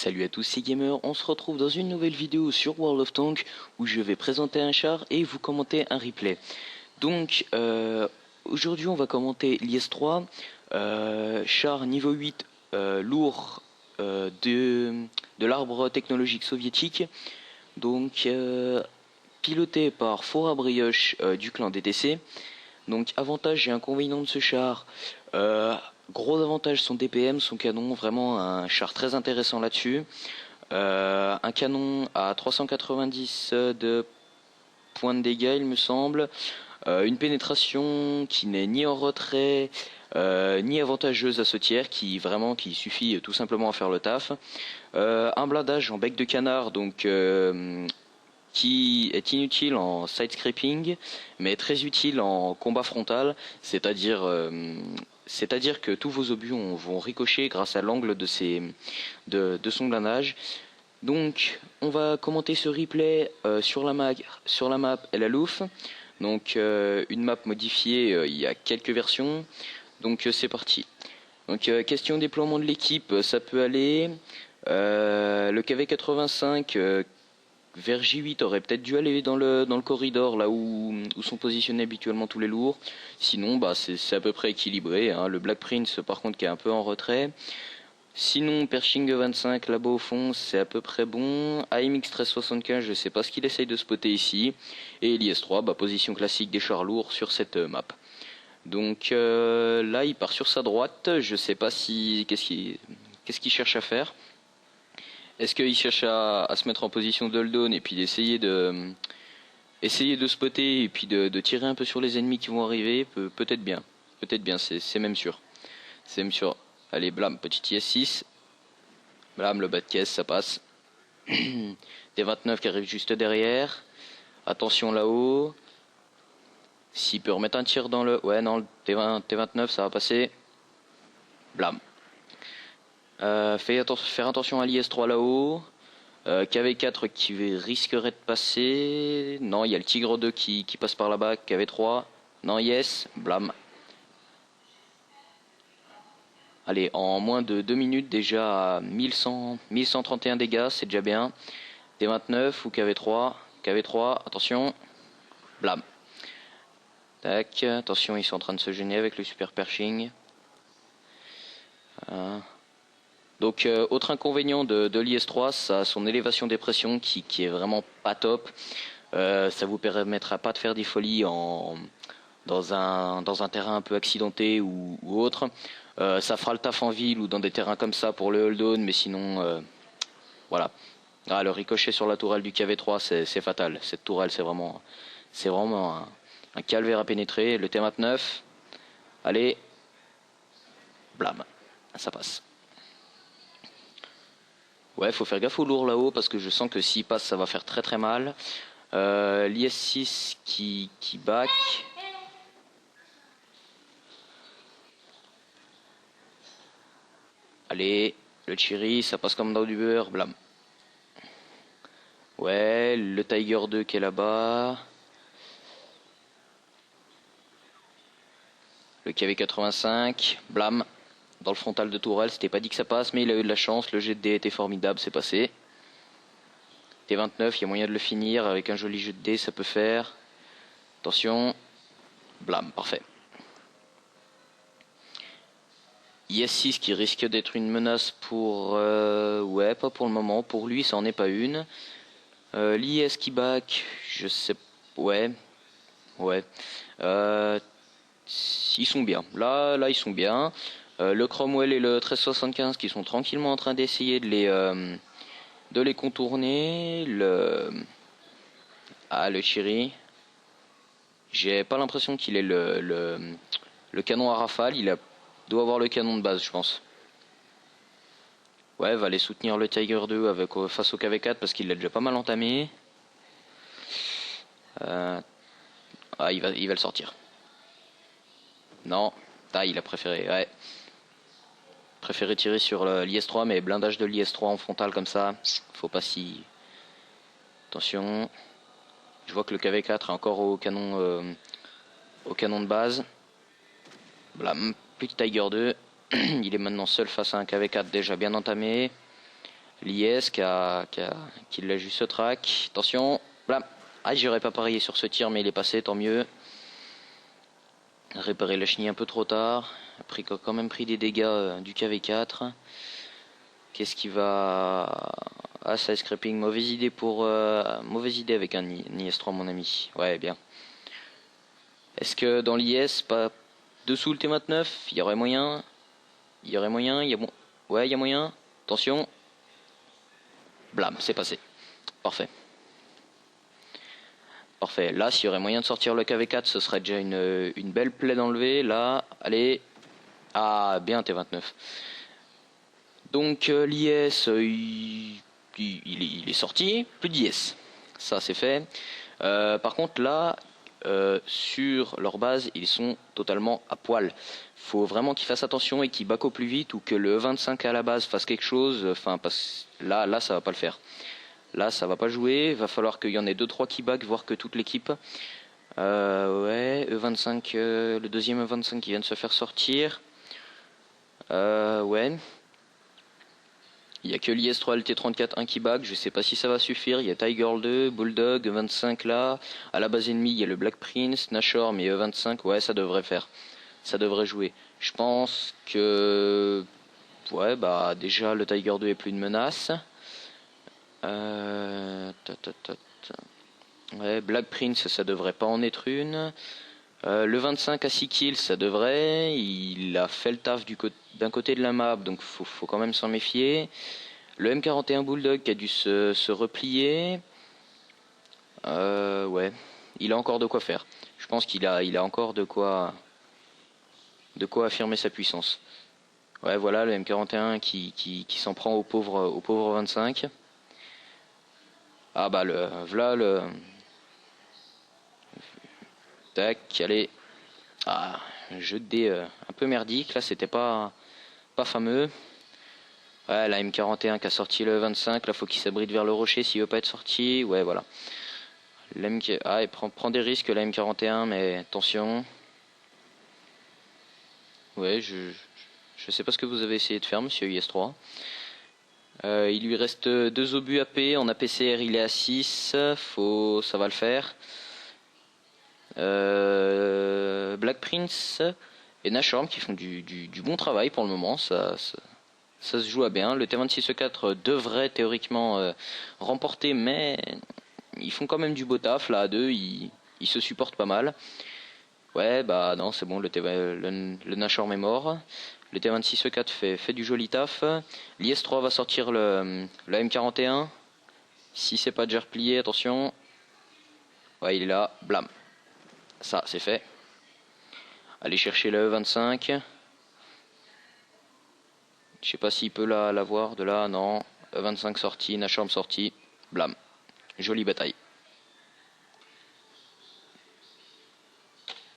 Salut à tous, c'est Gamer, on se retrouve dans une nouvelle vidéo sur World of Tanks où je vais présenter un char et vous commenter un replay. Donc aujourd'hui on va commenter l'IS-3, char niveau 8 lourd de l'arbre technologique soviétique, donc piloté par Fora Brioche du clan DTC. Donc avantage et inconvénients de ce char. Gros avantage son DPM, son canon, vraiment un char très intéressant là-dessus. Un canon à 390 de points de dégâts il me semble. Une pénétration qui n'est ni en retrait ni avantageuse à ce tiers, qui suffit tout simplement à faire le taf. Un blindage en bec de canard, donc qui est inutile en side scraping mais très utile en combat frontal, c'est-à-dire que tous vos obus vont ricocher grâce à l'angle de son blindage. Donc on va commenter ce replay sur la map El Alouf, donc une map modifiée, il y a quelques versions, donc c'est parti. Donc question déploiement de l'équipe, ça peut aller. Le KV-85 vers J8 aurait peut-être dû aller dans le corridor, là où sont positionnés habituellement tous les lourds. Sinon c'est à peu près équilibré, hein. Le Black Prince par contre qui est un peu en retrait. Sinon Pershing 25 là-bas au fond c'est à peu près bon. AMX 1375 je sais pas ce qu'il essaye de spotter ici. Et l'IS-3 position classique des chars lourds sur cette map. Donc là il part sur sa droite, je sais pas si qu'est-ce qu'il cherche à faire. Est-ce qu'il cherche à se mettre en position de hold-on et puis d'essayer de spotter et puis de tirer un peu sur les ennemis qui vont arriver? Peut-être bien, c'est même sûr. C'est même sûr. Allez, blam, petit IS-6. Blam, le bas de caisse, ça passe. T29 qui arrive juste derrière. Attention là-haut. S'il peut remettre un tir dans le... Ouais, non, le T29, ça va passer. Blam. Faire attention à l'IS-3 là-haut. KV4 qui risquerait de passer. Non, il y a le Tigre 2 qui passe par là-bas. KV3. Non, yes. Blam. Allez, en moins de 2 minutes déjà à 1131 dégâts, c'est déjà bien. T29 ou KV3. KV3, attention. Blam. Tac, attention, ils sont en train de se gêner avec le super Pershing. Donc autre inconvénient de l'IS-3, ça a son élévation des pressions qui est vraiment pas top. Ça vous permettra pas de faire des folies dans un terrain un peu accidenté ou autre. Ça fera le taf en ville ou dans des terrains comme ça pour le hold-on, mais sinon voilà. Le ricochet sur la tourelle du KV3 c'est fatal. Cette tourelle c'est vraiment un calvaire à pénétrer. Le T29, allez, blam, ça passe. Ouais, faut faire gaffe au lourd là-haut parce que je sens que s'il passe ça va faire très très mal. L'IS-6 qui back. Allez, le Chiri, ça passe comme dans du beurre, blam. Ouais, le Tiger 2 qui est là-bas. Le KV-85, blam. Dans le frontal de tourelle, c'était pas dit que ça passe, mais il a eu de la chance, le jet de dés était formidable, c'est passé. T29, il y a moyen de le finir, avec un joli jet de dés, ça peut faire. Attention, blam, parfait. IS-6 qui risque d'être une menace pour... ouais, pas pour le moment, pour lui ça en est pas une. L'IS qui back, je sais... Ouais. Ils sont bien, là ils sont bien. Le Cromwell et le 1375 qui sont tranquillement en train d'essayer de les contourner. Le Chiri, j'ai pas l'impression qu'il ait le canon à rafale. Doit avoir le canon de base, je pense. Ouais, va aller soutenir le Tiger 2 face au KV4 parce qu'il l'a déjà pas mal entamé. Il va le sortir. Non, il a préféré, ouais. Préféré tirer sur l'IS-3, mais blindage de l'IS-3 en frontal comme ça, faut pas si... Attention, je vois que le KV4 est encore au canon de base. Blam, plus de Tiger 2, il est maintenant seul face à un KV4 déjà bien entamé. L'IS qui l'a juste track. Attention, blam. Ah, j'aurais pas parié sur ce tir, mais il est passé, tant mieux. Réparer la chenille un peu trop tard. Après, quand même pris des dégâts du KV4. Qu'est-ce qui va... Ah, side scraping, mauvaise idée mauvaise idée avec un IS-3, mon ami. Ouais, bien. Est-ce que dans l'IS, pas dessous le T29, il y aurait moyen? Il y aurait moyen, ouais, il y a moyen. Attention. Blam, c'est passé. Parfait. Parfait. Là, s'il y aurait moyen de sortir le KV4, ce serait déjà une belle plaie enlevée. Là, allez. Ah, bien T29. Donc, l'IS, il est sorti. Plus d'IS. Ça, c'est fait. Par contre, là, sur leur base, ils sont totalement à poil. Faut vraiment qu'ils fassent attention et qu'ils back au plus vite ou que le 25 à la base fasse quelque chose. Enfin, là, ça va pas le faire. Là, ça va pas jouer. Va falloir qu'il y en ait 2-3 qui back, voire que toute l'équipe. Ouais, E25, le deuxième E25 qui vient de se faire sortir. Ouais. Il y a que l'IS-3 LT-34 1 qui back, je sais pas si ça va suffire. Il y a Tiger 2, Bulldog, E25 là. À la base ennemie, il y a le Black Prince, Nashor, mais E25, ouais, ça devrait faire. Ça devrait jouer. Je pense que... Ouais, bah déjà le Tiger 2 est plus une menace. Ouais, Black Prince, ça devrait pas en être une. Le 25 à 6 kills, ça devrait. Il a fait le taf d'un côté de la map, donc faut quand même s'en méfier. Le M41 Bulldog qui a dû se replier. Ouais, il a encore de quoi faire. Je pense qu'il a encore de quoi affirmer sa puissance. Ouais, voilà le M41 qui s'en prend au pauvre 25. Ah bah voilà le... Tac, allez. Ah, jeu de dés un peu merdique, là c'était pas fameux. Ouais, la M41 qui a sorti le 25, là faut qu'il s'abrite vers le rocher s'il veut pas être sorti. Ouais, voilà. Ah, il prend des risques la M41, mais attention. Ouais, je sais pas ce que vous avez essayé de faire, monsieur IS-3. Il lui reste 2 obus AP, en APCR il est à 6, ça va le faire. Black Prince et Nashorm qui font du bon travail pour le moment, ça se joue à bien. Le T26E4 devrait théoriquement remporter, mais ils font quand même du beau taf là à deux, ils se supportent pas mal. Ouais, bah non, c'est bon, le Nashorm est mort. Le T26E4 fait du joli taf. L'IS-3 va sortir le M41. Si c'est pas déjà replié, attention. Ouais, il est là, blam. Ça, c'est fait. Allez chercher le E25. Je sais pas s'il peut la voir de là, non. E25 sorti, Nashorm sorti, blam. Jolie bataille.